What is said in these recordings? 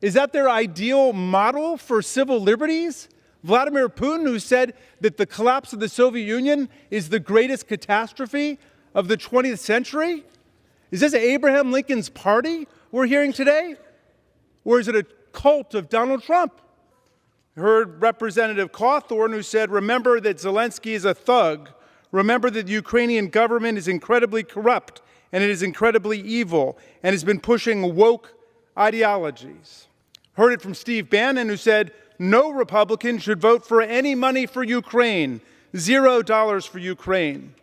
Is that their ideal model for civil liberties? Vladimir Putin, who said that the collapse of the Soviet Union is the greatest catastrophe of the 20th century? Is this Abraham Lincoln's party we're hearing today? Or is it a cult of Donald Trump? I heard Representative Cawthorn, who said, remember that Zelensky is a thug. Remember that the Ukrainian government is incredibly corrupt and it is incredibly evil and has been pushing woke ideologies. Heard it from Steve Bannon, who said, no Republican should vote for any money for Ukraine, $0 for Ukraine.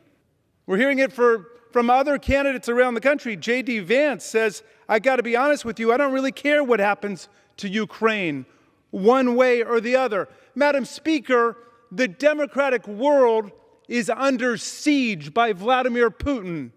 We're hearing it from other candidates around the country. J.D. Vance says, I got to be honest with you, I don't really care what happens to Ukraine, one way or the other. Madam Speaker, the democratic world is under siege by Vladimir Putin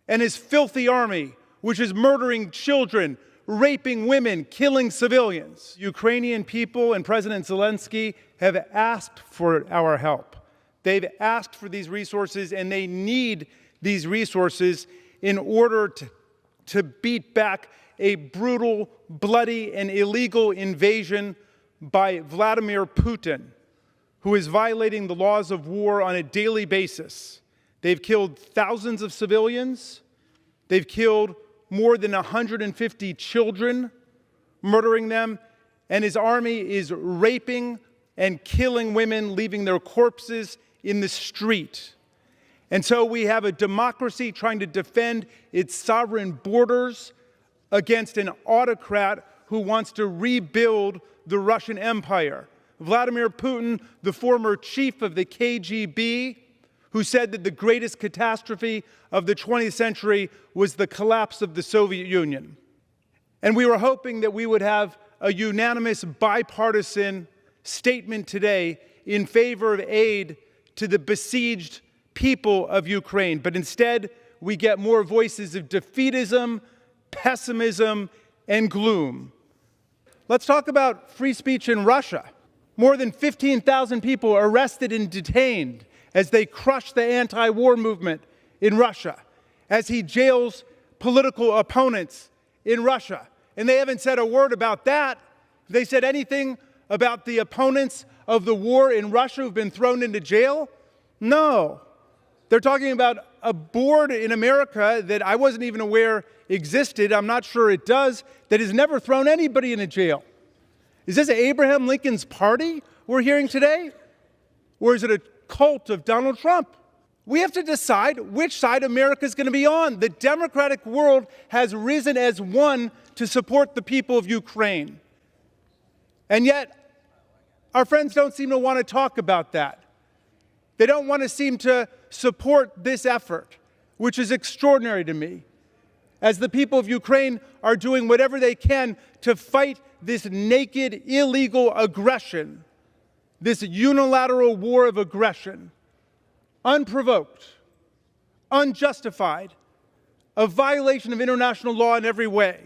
and his filthy army, which is murdering children, raping women, killing civilians. Ukrainian people and President Zelensky have asked for our help. They've asked for these resources, and they need these resources in order to beat back a brutal, bloody, and illegal invasion by Vladimir Putin, who is violating the laws of war on a daily basis. They've killed thousands of civilians. They've killed more than 150 children, murdering them, and his army is raping and killing women, leaving their corpses in the street. And so we have a democracy trying to defend its sovereign borders against an autocrat who wants to rebuild the Russian Empire. Vladimir Putin, the former chief of the KGB, who said that the greatest catastrophe of the 20th century was the collapse of the Soviet Union. And we were hoping that we would have a unanimous bipartisan statement today in favor of aid to the besieged people of Ukraine. But instead, we get more voices of defeatism, pessimism, and gloom. Let's talk about free speech in Russia. More than 15,000 people arrested and detained as they crush the anti-war movement in Russia, as he jails political opponents in Russia. And they haven't said a word about that. Have they said anything about the opponents of the war in Russia who've been thrown into jail? No. They're talking about a board in America that I wasn't even aware existed, I'm not sure it does, that has never thrown anybody into jail. Is this Abraham Lincoln's party we're hearing today? Or is it a cult of Donald Trump? We have to decide which side America is going to be on. The democratic world has risen as one to support the people of Ukraine. And yet, our friends don't seem to want to talk about that. They don't want to seem to support this effort, which is extraordinary to me, as the people of Ukraine are doing whatever they can to fight this naked, illegal aggression, this unilateral war of aggression, unprovoked, unjustified, a violation of international law in every way.